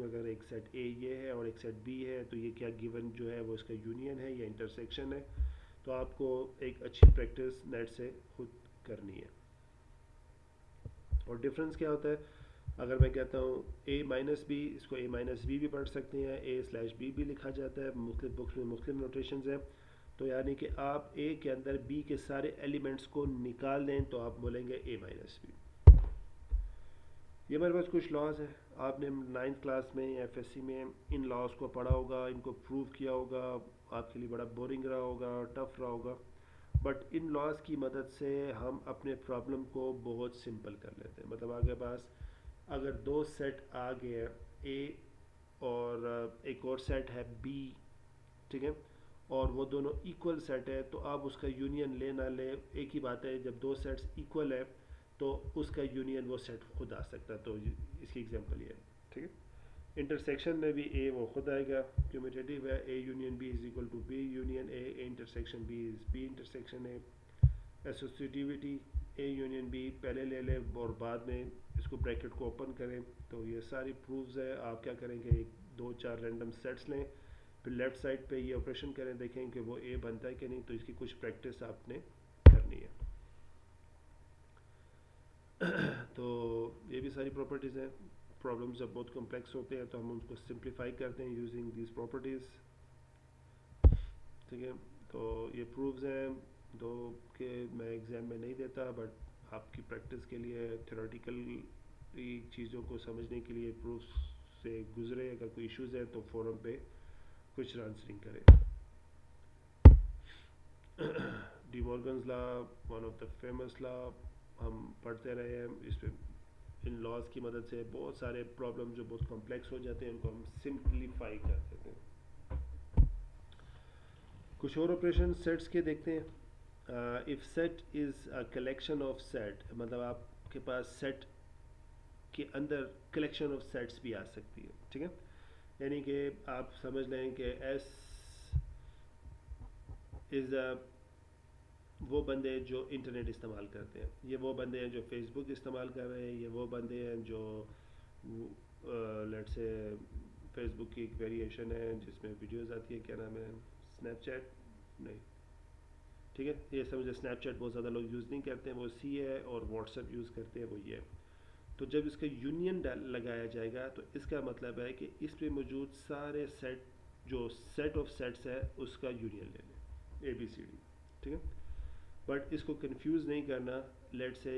अगर एक सेट ए ये है और एक सेट बी है तो ये क्या गिवन जो है वो इसका यूनियन है या इंटरसेक्शन है। तो आपको एक अच्छी प्रैक्टिस नेट से खुद करनी है। और डिफरेंस क्या होता है, अगर मैं कहता हूँ ए माइनस बी, इसको ए माइनस बी भी पढ़ सकते हैं, ए स्लैश बी भी लिखा जाता है, मुख्तलिफ बुक्स में मुख्तलिफ नोटेशंस हैं। तो यानी कि आप ए के अंदर बी के सारे एलिमेंट्स को निकाल दें तो आप बोलेंगे ए माइनस बी। ये मेरे पास कुछ लॉज है, आपने नाइन्थ क्लास में या एफएससी में इन लॉज को पढ़ा होगा, इनको प्रूव किया होगा, आपके लिए बड़ा बोरिंग रहा होगा, टफ रहा होगा। बट इन लॉज की मदद से हम अपने प्रॉब्लम को बहुत सिंपल कर लेते हैं। मतलब आपके पास अगर दो सेट आ गए हैं, ए और एक और सेट है बी, ठीक है, और वो दोनों इक्वल सेट है, तो आप उसका यूनियन ले ना ले एक ही बात है। जब दो सेट्स इक्वल है तो उसका यूनियन वो सेट खुद आ सकता है। तो इसकी एग्जांपल ये है, ठीक है। इंटरसेक्शन में भी ए वो खुद आएगा, क्यूमुलेटिव है, A union B is equal to B union A, A intersection B is B intersection A. Associativity, A union B पहले ले लें और बाद में इसको ब्रैकेट को ओपन करें। तो ये सारी प्रूफ्स है। आप क्या करेंगे, एक दो चार रैंडम सेट्स लें, फिर लेफ़्ट साइड पे ये ऑपरेशन करें, देखें कि वो ए बनता है कि नहीं। तो इसकी कुछ प्रैक्टिस आपने करनी है। तो ये भी सारी प्रॉपर्टीज़ हैं। प्रॉब्लम्स जब बहुत कॉम्प्लेक्स होते हैं तो हम उनको सिंप्लीफाई करते हैं यूजिंग दीज प्रॉपर्टीज़, ठीक है। तो ये प्रूफ्स हैं दो के, मैं एग्ज़ाम में नहीं देता, बट आपकी प्रैक्टिस के लिए, थ्योरेटिकल चीज़ों को समझने के लिए प्रूफ्स से गुजरे। अगर कोई इश्यूज़ है तो फोरम पे कुछ आंसरिंग करें। D Morgan's law, one of the famous law, हम पढ़ते रहे हैं। इस पे इन लॉज की मदद से बहुत सारे प्रॉब्लम जो बहुत कॉम्प्लेक्स हो जाते हैं उनको हम सिंप्लीफाई कर देते हैं। कुछ और ऑपरेशन सेट्स के देखते हैं। If set is a collection of set, मतलब आपके पास सेट के अंदर कलेक्शन ऑफ सेट्स भी आ सकती है, ठीक है। यानी कि आप समझ लें कि एस इज़ अ वो बंदे जो इंटरनेट इस्तेमाल करते हैं, ये वो बंदे हैं जो फेसबुक इस्तेमाल कर रहे हैं, ये वो बंदे हैं जो लेट्स से फेसबुक की एक वेरिएशन है जिसमें वीडियोस आती है, क्या नाम है, स्नैपचैट, नहीं, ठीक है, ये समझे स्नैपचैट बहुत ज़्यादा लोग यूज़ नहीं करते हैं, वो सी है, और व्हाट्सएप यूज़ करते हैं, वो ये है। तो जब इसका यूनियन लगाया जाएगा तो इसका मतलब है कि इस पे मौजूद सारे सेट, जो सेट ऑफ सेट्स है उसका यूनियन ले लें, ए बी सी डी, ठीक है। बट इसको कंफ्यूज नहीं करना। लेट से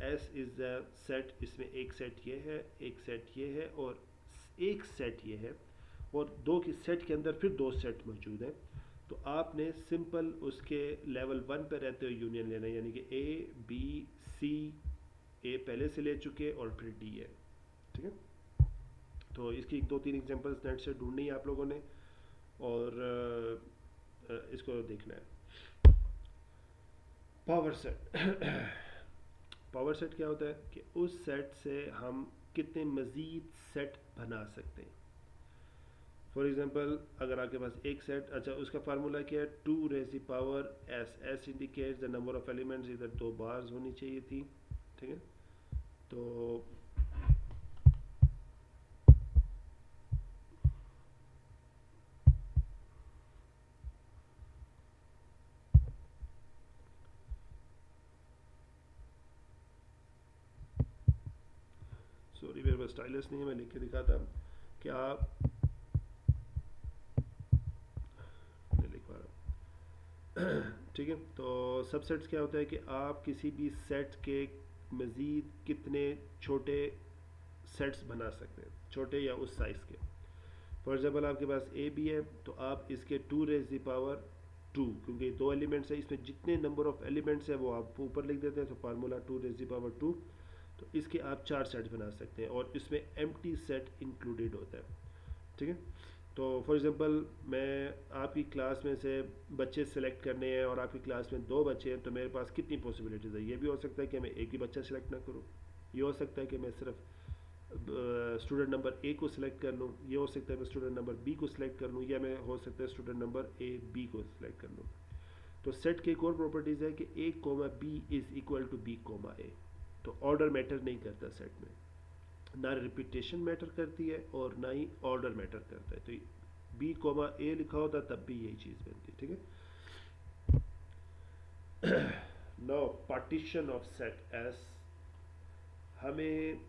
एस इज़ द सेट, इसमें एक सेट ये है, एक सेट ये है, और एक सेट ये है, और दो के सेट के अंदर फिर दो सेट मौजूद हैं। तो आपने सिंपल उसके लेवल वन पे रहते हुए यूनियन लेना है, यानी कि ए बी सी, ए पहले से ले चुके और फिर डी है, ठीक है। तो इसकी दो तीन एग्जांपल्स नेट से ढूंढनी है आप लोगों ने, और इसको देखना है। Power set. पावर सेट क्या होता है कि उस सेट से हम कितने मज़ीद सेट बना सकते हैं। फॉर एग्जांपल अगर आपके पास एक सेट, अच्छा उसका फार्मूला क्या है, 2 raise the power S, S indicates the number of elements, इधर दो बार्स होनी चाहिए थी, ठीक है। तो सॉरी मेरे पास स्टाइलस नहीं है, मैं लिख के दिखाता कि आप नहीं लिख पा रहा, ठीक है। तो सबसेट्स क्या होता है कि आप किसी भी सेट के मज़ीद कितने छोटे सेट्स बना सकते हैं, छोटे या उस साइज़ के। फॉर एग्जाम्पल आपके पास ए बी है, तो आप इसके 2 रेज़ द पावर 2, क्योंकि दो एलिमेंट्स है, इसमें जितने नंबर ऑफ एलिमेंट्स है वो आप ऊपर लिख देते हैं। तो फार्मूला 2 रेज़ द पावर 2। तो इसके आप 4 सेट्स बना सकते हैं, और इसमें एम्प्टी सेट इंक्लूडेड होता है, ठीक है। तो फॉर एग्जांपल मैं आपकी क्लास में से बच्चे सेलेक्ट करने हैं, और आपकी क्लास में दो बच्चे हैं, तो मेरे पास कितनी पॉसिबिलिटीज़ है। ये भी हो सकता है कि मैं एक ही बच्चा सेलेक्ट ना करूँ, ये हो सकता है कि मैं सिर्फ स्टूडेंट नंबर ए को सिलेक्ट कर लूँ, ये हो सकता है मैं स्टूडेंट नंबर बी को सिलेक्ट कर लूँ, या मैं हो सकता है स्टूडेंट नंबर ए बी को सिलेक्ट कर लूँ। तो सेट की एक और प्रॉपर्टीज़ है कि a comma b is equal to b comma a. तो ऑर्डर मैटर नहीं करता सेट में, ना रिपीटेशन मैटर करती है और ना ही ऑर्डर मैटर करता है। तो बी कोमा ए लिखा होता तब भी यही चीज़ बनती है, ठीक है। Now partition of set S, हमें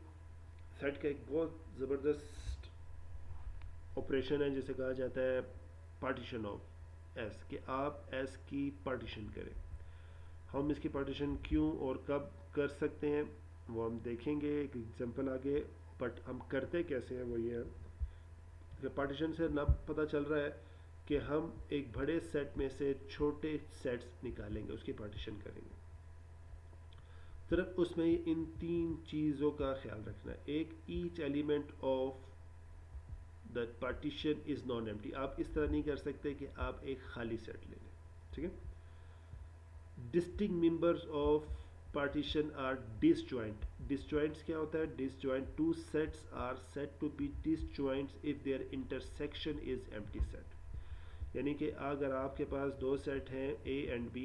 सेट का एक बहुत ज़बरदस्त ऑपरेशन है जिसे कहा जाता है पार्टीशन ऑफ एस, कि आप एस की पार्टीशन करें। हम इसकी पार्टीशन क्यों और कब कर सकते हैं वो हम देखेंगे एक एग्जांपल आगे। बट हम करते कैसे हैं वो ये है कि पार्टीशन से ना पता चल रहा है कि हम एक बड़े सेट में से छोटे सेट्स निकालेंगे, उसकी पार्टीशन करेंगे। सिर्फ उसमें इन तीन चीज़ों का ख्याल रखना है। एक, each element of the partition is non empty. आप इस तरह नहीं कर सकते कि आप एक खाली सेट ले लें, ठीक है। Distinct members of partition are disjoint. Disjoints क्या होता है? Disjoint, two sets are said to be disjoints if their intersection is empty set. यानी कि अगर आपके पास दो सेट हैं A एंड B,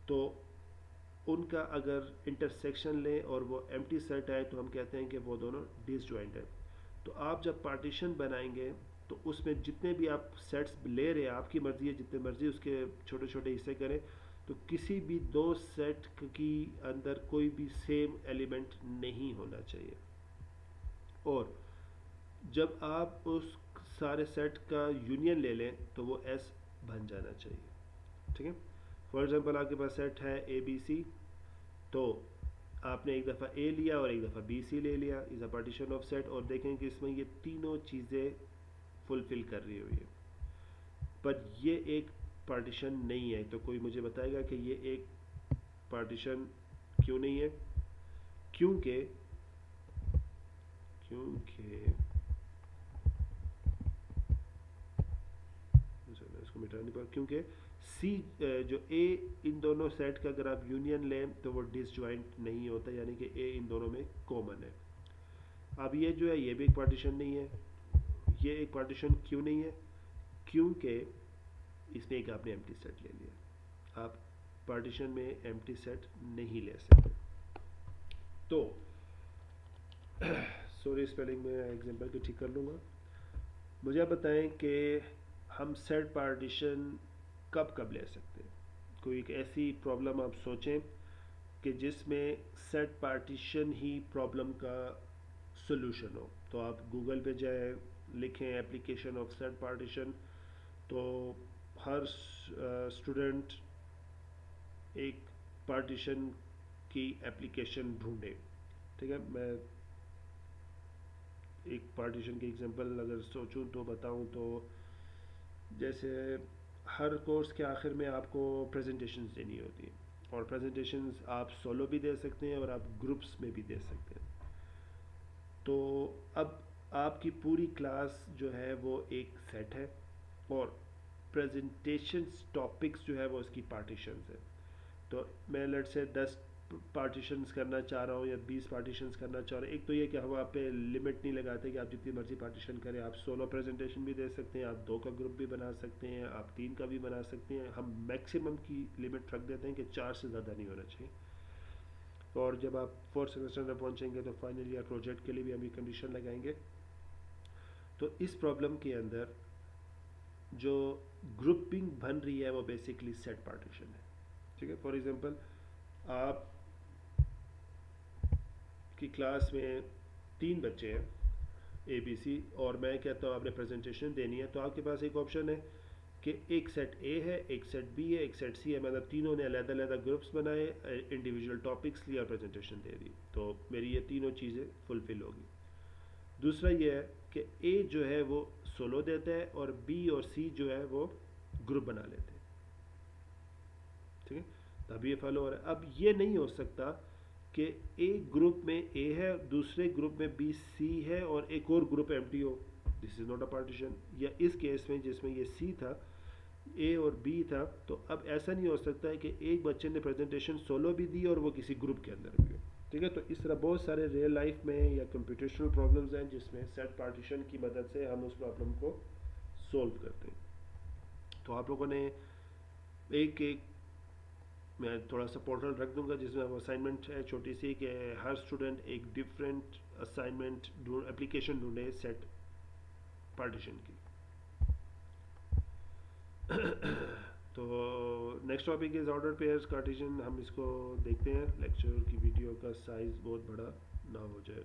तो उनका अगर इंटरसेक्शन लें और वो एम्प्टी सेट आए तो हम कहते हैं कि वो दोनों डिसजॉइंट है। तो आप जब पार्टीशन बनाएंगे तो उसमें जितने भी आप सेट्स ले रहे हैं, आपकी मर्ज़ी है जितने मर्ज़ी उसके छोटे छोटे हिस्से करें, तो किसी भी दो सेट की अंदर कोई भी सेम एलिमेंट नहीं होना चाहिए। और जब आप उस सारे सेट का यूनियन ले लें तो वो एस बन जाना चाहिए, ठीक है। फॉर एग्जांपल आपके पास सेट है ए बी सी, तो आपने एक दफ़ा ए लिया और एक दफ़ा बी सी ले लिया, is a partition of set, और देखें कि इसमें ये तीनों चीज़ें फुलफ़िल कर रही हुई है। पर ये एक पार्टीशन नहीं है। तो कोई मुझे बताएगा कि ये एक पार्टीशन क्यों नहीं है? क्योंकि क्योंकि इसको मिटा नहीं पा, क्योंकि सी जो ए इन दोनों सेट का अगर आप यूनियन लें तो वो डिसजॉइंट नहीं होता, यानी कि ए इन दोनों में कॉमन है। अब ये जो है ये भी एक पार्टीशन नहीं है। ये एक पार्टीशन क्यों नहीं है? क्योंकि इसमें एक आपने एम्प्टी सेट ले लिया। आप पार्टीशन में एम्प्टी सेट नहीं ले सकते। तो सॉरी स्पेलिंग में एग्जांपल को ठीक कर लूँगा। मुझे आप बताएं कि हम सेट पार्टीशन कब कब ले सकते हैं। कोई एक ऐसी प्रॉब्लम आप सोचें कि जिसमें सेट पार्टीशन ही प्रॉब्लम का सॉल्यूशन हो। तो आप गूगल पे जाएं, लिखें एप्लीकेशन ऑफ सेट पार्टीशन, तो हर स्टूडेंट एक पार्टीशन की एप्लीकेशन ढूंढे, ठीक है। मैं एक पार्टीशन की एग्जांपल अगर सोचूं तो बताऊं तो जैसे हर कोर्स के आखिर में आपको प्रेजेंटेशंस देनी होती हैं, और प्रेजेंटेशंस आप सोलो भी दे सकते हैं और आप ग्रुप्स में भी दे सकते हैं। तो अब आपकी पूरी क्लास जो है वो एक सेट है और प्रेजेंटेशंस टॉपिक्स जो है वो उसकी पार्टीशंस है। तो मैं लेट से 10 पार्टीशंस करना चाह रहा हूँ या 20 पार्टीशंस करना चाह रहा हूँ। एक तो ये कि हम वहाँ पे लिमिट नहीं लगाते कि आप जितनी मर्जी पार्टीशन करें। आप सोलो प्रेजेंटेशन भी दे सकते हैं, आप 2 का ग्रुप भी बना सकते हैं, आप 3 का भी बना सकते हैं। हम मैक्सिमम की लिमिट रख देते हैं कि 4 से ज़्यादा नहीं होना चाहिए। और जब आप 4th सेमेस्टर में पहुँचेंगे तो फाइनल ईयर प्रोजेक्ट के लिए भी हम ये कंडीशन लगाएंगे। तो इस प्रॉब्लम के अंदर जो ग्रुपिंग बन रही है वो बेसिकली सेट पार्टीशन है, ठीक है। फॉर एग्जांपल आप की क्लास में 3 बच्चे हैं ए बी सी, और मैं कहता हूँ आपने प्रेजेंटेशन देनी है, तो आपके पास एक ऑप्शन है कि एक सेट ए है, एक सेट बी है, एक सेट सी है। मतलब तीनों ने अलग अलग ग्रुप्स बनाए, इंडिविजुअल टॉपिक्स लिया, प्रेजेंटेशन दे दी, तो मेरी ये तीनों चीज़ें फुलफिल होगी। दूसरा ये है कि ए जो है वो सोलो देता है और बी और सी जो है वो ग्रुप बना लेते हैं, ठीक है। तब ये फॉलो हो रहा है। अब ये नहीं हो सकता कि एक ग्रुप में ए है, दूसरे ग्रुप में बी सी है और एक और ग्रुप एम्प्टी हो। This is not a partition. या इस केस में जिसमें ये सी था, ए और बी था, तो अब ऐसा नहीं हो सकता है कि एक बच्चे ने प्रेजेंटेशन सोलो भी दी और वो किसी ग्रुप के अंदर भी हो, ठीक है। तो इस तरह बहुत सारे रियल लाइफ में या कंप्यूटेशनल प्रॉब्लम्स हैं जिसमें सेट पार्टीशन की मदद से हम उस प्रॉब्लम को सोल्व करते हैं। तो आप लोगों ने एक एक मैं थोड़ा सा पोर्टल रख दूंगा जिसमें अब असाइनमेंट है छोटी सी कि हर स्टूडेंट एक डिफरेंट असाइनमेंट एप्लीकेशन ढूंढे सेट पार्टीशन की। तो next topic is order pairs Cartesian. हम इसको देखते हैं, लेक्चर की वीडियो का साइज़ बहुत बड़ा ना हो जाए।